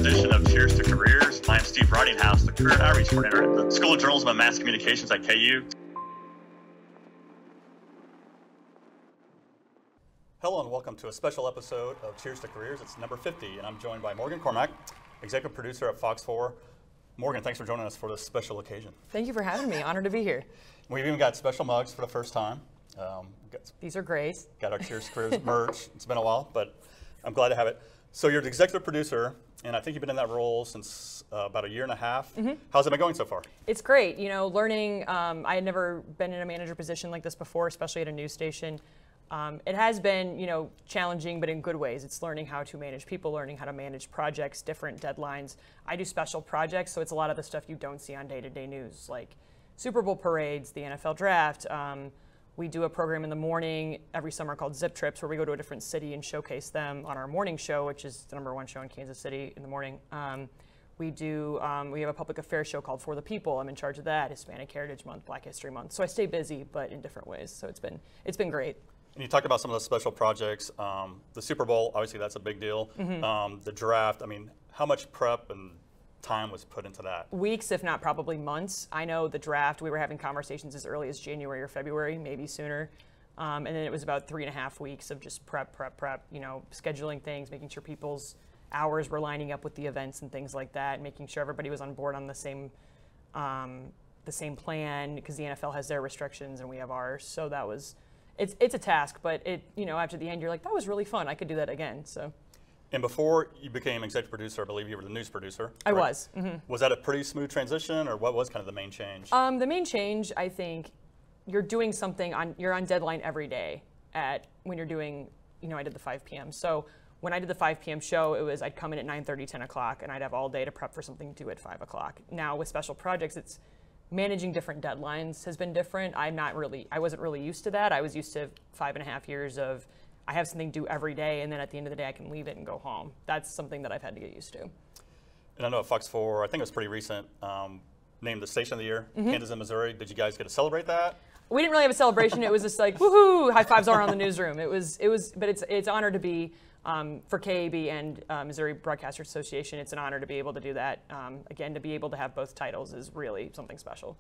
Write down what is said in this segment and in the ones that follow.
edition of Cheers to Careers. I'm Steve Ridinghouse, the Career Outreach Coordinator at the School of Journalism and Mass Communications at KU. Hello and welcome to a special episode of Cheers to Careers. It's number 50, and I'm joined by Morgan Cormack, Executive Producer at Fox 4. Morgan, thanks for joining us for this special occasion. Thank you for having me. Honored to be here. We've even got special mugs for the first time. These are great. Got our Cheers to Careers merch. It's been a while, but I'm glad to have it. So you're the Executive Producer, and I think you've been in that role since about a year and a half. Mm-hmm. How's it been going so far? It's great. You know, learning, I had never been in a manager position like this before, especially at a news station. It has been, you know, challenging, but in good ways. It's learning how to manage people, learning how to manage projects, different deadlines. I do special projects, so it's a lot of the stuff you don't see on day-to-day news, like Super Bowl parades, the NFL draft. We do a program in the morning every summer called Zip Trips, where we go to a different city and showcase them on our morning show, which is the #1 show in Kansas City in the morning. We have a public affairs show called For the People. I'm in charge of that. Hispanic Heritage Month, Black History Month. So I stay busy, but in different ways. So it's been great. And you talked about some of those special projects. The Super Bowl, obviously that's a big deal. Mm-hmm. The draft, I mean, how much prep and time was put into that? Weeks, if not probably months. I know the draft, we were having conversations as early as January or February, maybe sooner. And then it was about 3.5 weeks of just prep, you know, scheduling things, making sure people's hours were lining up with the events and things like that, making sure everybody was on board on the same plan, because the NFL has their restrictions and we have ours. So that was, it's a task, but you know, after the end, you're like, that was really fun. I could do that again. So. And before you became executive producer, I believe you were the news producer. I was. Mm-hmm. Was that a pretty smooth transition, or what was kind of the main change? The main change, I think, you're doing something you're on deadline every day when you're doing, you know, I did the 5 p.m. So when I did the 5 p.m. show, I'd come in at 9:30, 10 o'clock, and I'd have all day to prep for something to do at 5 o'clock. Now with special projects, it's managing different deadlines has been different. I wasn't really used to that. I was used to 5.5 years of, I have something to do every day, and then at the end of the day, I can leave it and go home. That's something that I've had to get used to. And I know at Fox 4, I think it was pretty recent, named the Station of the Year, mm-hmm. Kansas and Missouri. Did you guys get to celebrate that? We didn't really have a celebration. It was just like, woohoo, high fives all around the newsroom. But it's an honor to be, for KAB and Missouri Broadcasters Association, it's an honor to be able to do that. Again, to be able to have both titles is really something special.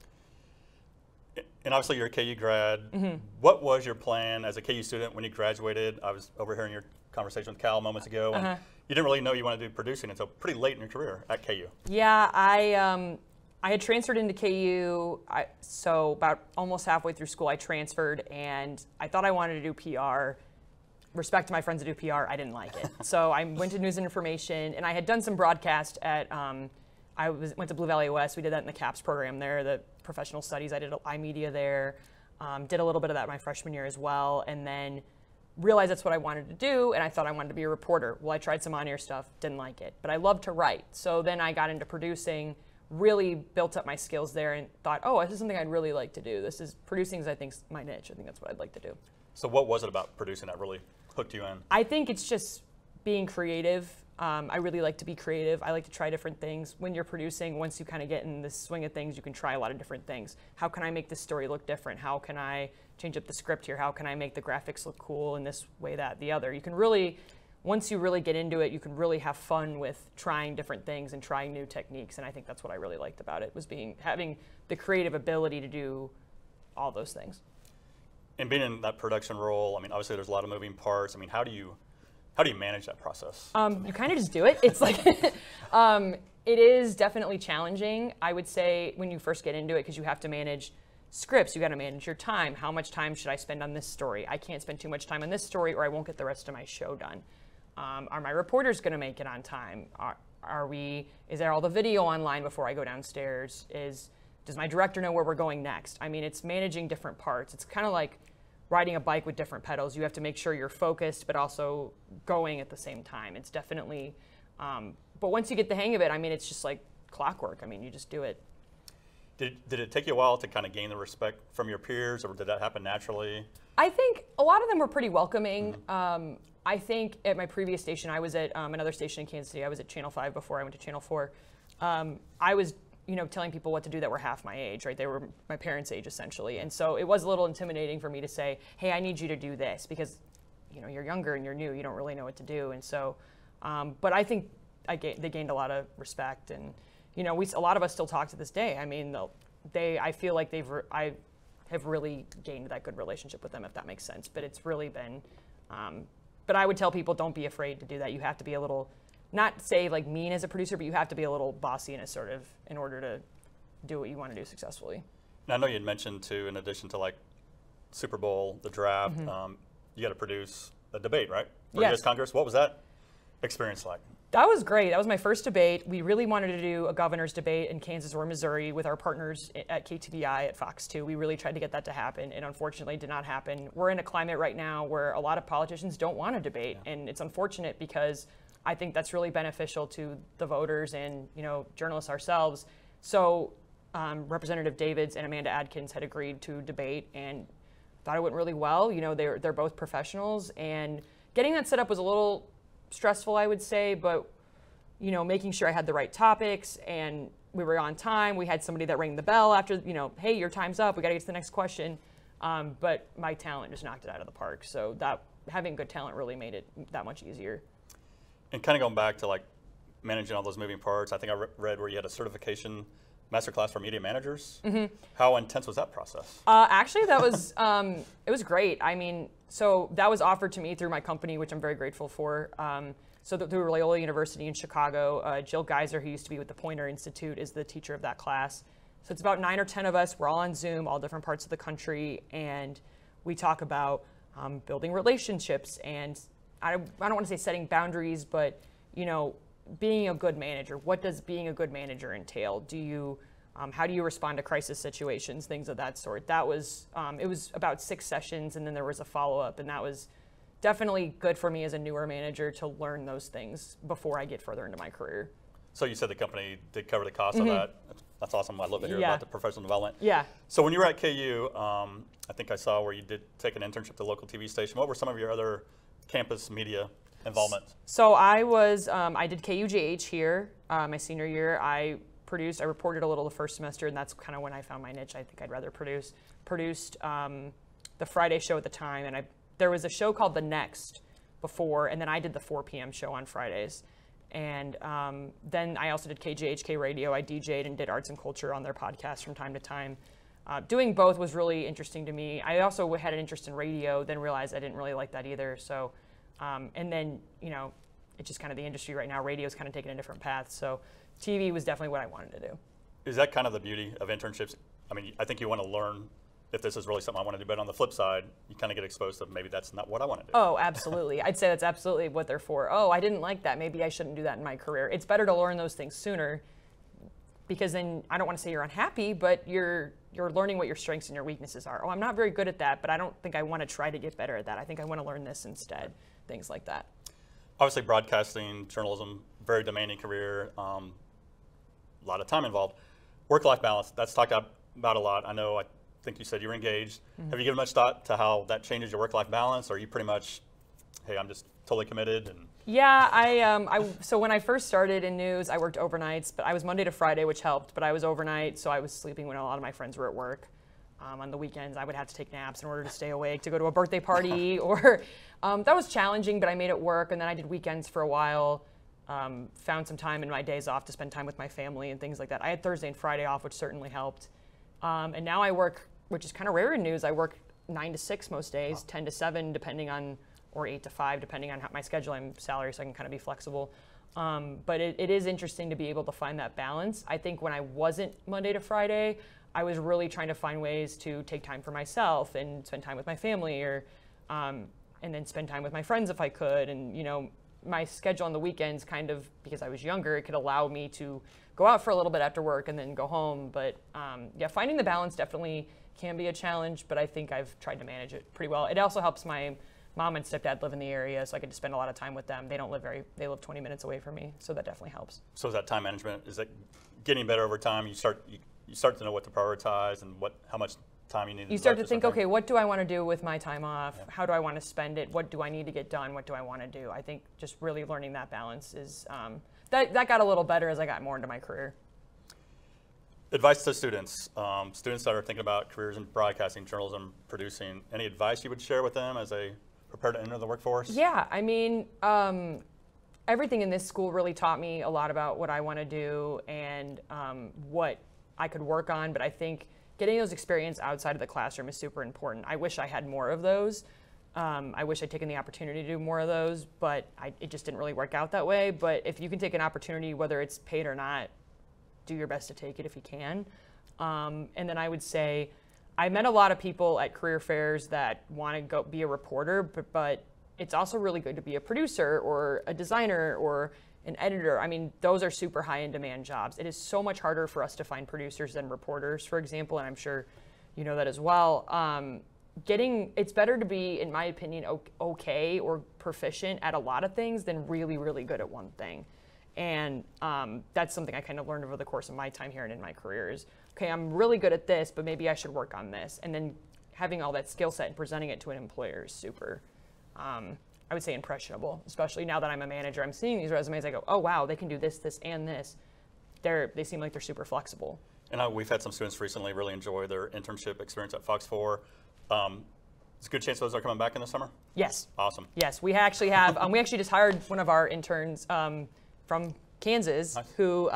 And obviously you're a KU grad. Mm-hmm. What was your plan as a KU student when you graduated? I was overhearing your conversation with Cal moments ago, and you didn't really know you wanted to do producing until pretty late in your career at KU. Yeah, I had transferred into KU, so about almost halfway through school I transferred, and I thought I wanted to do PR. Respect to my friends that do PR, I didn't like it. So I went to News and Information, and I had done some broadcast at, went to Blue Valley West. We did that in the CAPS program there, the professional studies. I did iMedia there, did a little bit of that my freshman year as well, and then realized that's what I wanted to do, and I thought I wanted to be a reporter. Well, I tried some on-air stuff, didn't like it, but I love to write. So then I got into producing, really built up my skills there, and thought, oh, this is something I'd really like to do. Producing is, I think, my niche. I think that's what I'd like to do. So what was it about producing that really hooked you in? I think it's just being creative. I really like to be creative. I like to try different things. When you're producing, once you kind of get in the swing of things, you can try a lot of different things. How can I make this story look different? How can I change up the script here? How can I make the graphics look cool in this way, that, the other? You can really, once you really get into it, you can really have fun with trying different things and trying new techniques. And I think that's what I really liked about it, was having the creative ability to do all those things. And being in that production role, I mean, obviously there's a lot of moving parts. I mean, how do you manage that process? You kind of just do it. It's like, it is definitely challenging, I would say, when you first get into it, because you have to manage scripts, you got to manage your time. How much time should I spend on this story? I can't spend too much time on this story or I won't get the rest of my show done. Are my reporters going to make it on time? Is there all the video online before I go downstairs? Does my director know where we're going next? I mean, it's managing different parts. It's kind of like riding a bike with different pedals. You have to make sure you're focused, but also going at the same time. It's definitely, but once you get the hang of it, I mean, it's just like clockwork. I mean, you just do it. Did it take you a while to kind of gain the respect from your peers, or did that happen naturally? I think a lot of them were pretty welcoming. Mm-hmm. I think at my previous station, I was at another station in Kansas City. I was at Channel 5 before I went to Channel 4. I was telling people what to do that were half my age, right? They were my parents' age, essentially. And so it was a little intimidating for me to say, hey, I need you to do this, because, you're younger and you're new, you don't really know what to do. And so, but I think they gained a lot of respect, and you know, a lot of us still talk to this day. I mean, I feel like I have really gained that good relationship with them, if that makes sense. But it's really been, but I would tell people, don't be afraid to do that. You have to be a little, not say like mean as a producer, but you have to be a little bossy and assertive in order to do what you want to do successfully. And I know you had mentioned too, in addition to like Super Bowl, the draft, you got to produce a debate, right? For Yes. U.S. Congress. What was that experience like? That was great. That was my first debate. We really wanted to do a governor's debate in Kansas or Missouri with our partners at KTVI at Fox 2. We really tried to get that to happen, and unfortunately did not happen. We're in a climate right now where a lot of politicians don't want to debate, and it's unfortunate because I think that's really beneficial to the voters and, you know, journalists ourselves. So Representative Davids and Amanda Adkins had agreed to debate, and thought it went really well. You know, they're both professionals, and getting that set up was a little stressful, I would say, but you know, making sure I had the right topics and we were on time. We had somebody that rang the bell after, you know, hey, your time's up. We got to get to the next question. But my talent just knocked it out of the park. So that having good talent really made it that much easier. And kind of going back to like managing all those moving parts, I think I read where you had a certification masterclass for media managers. How intense was that process? Actually, that was it was great. I mean, so that was offered to me through my company, which I'm very grateful for. So through Loyola University in Chicago, Jill Geiser, who used to be with the Poynter Institute, is the teacher of that class. So it's about 9 or 10 of us. We're all on Zoom, all different parts of the country, and we talk about building relationships. And I don't want to say setting boundaries, but you know, being a good manager. What does being a good manager entail? Do you how do you respond to crisis situations, things of that sort? That was it was about 6 sessions, and then there was a follow-up, and that was definitely good for me as a newer manager to learn those things before I get further into my career. So you said the company did cover the cost of that. That's awesome. I'd love to hear about the professional development. Yeah. So when you were at KU, I think I saw where you did take an internship at the local TV station. What were some of your other campus media involvement? So I was, I did KUJH here my senior year. I reported a little the first semester, and that's kind of when I found my niche. I think I'd rather produced the Friday show at the time, and there was a show called The Next before, and then I did the 4 p.m. show on Fridays. And then I also did KJHK Radio. I DJ'd and did arts and culture on their podcast from time to time. Doing both was really interesting to me. I also had an interest in radio, then realized I didn't really like that either. So, and then, you know, it's just kind of the industry right now. Radio's kind of taking a different path. So TV was definitely what I wanted to do. Is that kind of the beauty of internships? I mean, I think you want to learn if this is really something I want to do, but on the flip side, you kind of get exposed to maybe that's not what I want to do. Oh, absolutely. I'd say that's absolutely what they're for. Oh, I didn't like that. Maybe I shouldn't do that in my career. It's better to learn those things sooner, because then I don't want to say you're unhappy, but you're learning what your strengths and your weaknesses are. Oh, I'm not very good at that, but I don't think I want to try to get better at that. I think I want to learn this instead. Things like that. Obviously, broadcasting, journalism, very demanding career, a lot of time involved. Work-life balance, that's talked about a lot. I think you said you were engaged. Have you given much thought to how that changes your work-life balance, or are you pretty much, hey, I'm just totally committed? And yeah, so when I first started in news, I worked overnights, but I was Monday to Friday, which helped, but I was overnight, so I was sleeping when a lot of my friends were at work. On the weekends, I would have to take naps in order to stay awake to go to a birthday party, or that was challenging, but I made it work. And then I did weekends for a while, found some time in my days off to spend time with my family and things like that. I had Thursday and Friday off, which certainly helped. And now I work, which is kind of rare in news, I work 9 to 6 most days, wow. 10 to 7 depending on, or 8 to 5 depending on my schedule. I'm salary, so I can kind of be flexible. But it is interesting to be able to find that balance. I think when I wasn't Monday to Friday, I was really trying to find ways to take time for myself and spend time with my family, or and then spend time with my friends if I could. And you know, my schedule on the weekends, kind of because I was younger, it could allow me to go out for a little bit after work and then go home. But yeah, finding the balance definitely can be a challenge, but I think I've tried to manage it pretty well. It also helps my mom and stepdad live in the area, so I get to spend a lot of time with them. They live 20 minutes away from me, so that definitely helps. So is that time management, is it getting better over time? You start to know what to prioritize and how much time you need. You start to think, okay, what do I want to do with my time off? Yeah. How do I want to spend it? What do I need to get done? What do I want to do? I think just really learning that balance is, that got a little better as I got more into my career. Advice to students, students that are thinking about careers in broadcasting, journalism, producing, any advice you would share with them as they prepare to enter the workforce? Yeah, I mean, everything in this school really taught me a lot about what I want to do and what I could work on. But I think getting those experience outside of the classroom is super important. I wish I had more of those. I wish I'd taken the opportunity to do more of those, but it just didn't really work out that way. But if you can take an opportunity, whether it's paid or not, do your best to take it if you can. And then I would say, I met a lot of people at career fairs that want to go be a reporter, but it's also really good to be a producer or a designer or an editor. I mean, those are super high in demand jobs. It is so much harder for us to find producers than reporters, for example, and I'm sure you know that as well. It's better to be, in my opinion, okay or proficient at a lot of things than really, really good at one thing. And that's something I kind of learned over the course of my time here and in my career is, okay, I'm really good at this, but maybe I should work on this. And then having all that skill set and presenting it to an employer is super, I would say, impressionable, especially now that I'm a manager. I'm seeing these resumes, I go, oh wow, they can do this, this, and this. They seem like they're super flexible. And we've had some students recently really enjoy their internship experience at Fox 4. It's a good chance those are coming back in the summer? Yes. Awesome. Yes, we actually have, we actually just hired one of our interns from Kansas, nice. Who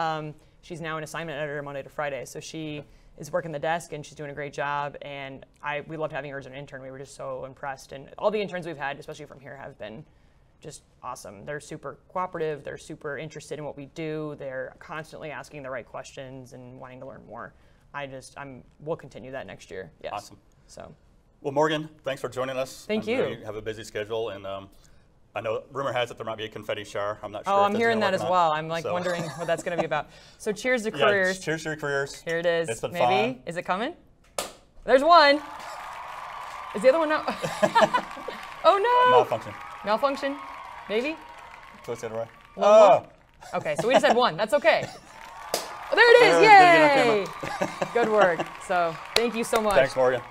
she's now an assignment editor Monday to Friday. So she is working the desk and she's doing a great job. And we loved having her as an intern. We were just so impressed. And all the interns we've had, especially from here, have been just awesome. They're super cooperative. They're super interested in what we do. They're constantly asking the right questions and wanting to learn more. We'll continue that next year. Yes. Awesome. So. Well, Morgan, thanks for joining us. Thank you. You have a busy schedule, and I know rumor has it there might be a confetti shower. I'm not sure. Oh, I'm hearing that as well. I'm wondering what that's going to be about. So cheers to careers. Yeah, cheers to your careers. Here it is. It's been maybe fun. Is it coming? There's one. Is the other one no? Oh no. Malfunction. Malfunction. Maybe. Twist it away. Oh. Okay, so we just had one. That's okay. Oh, there it is. Yay! Good work. So thank you so much. Thanks, Morgan.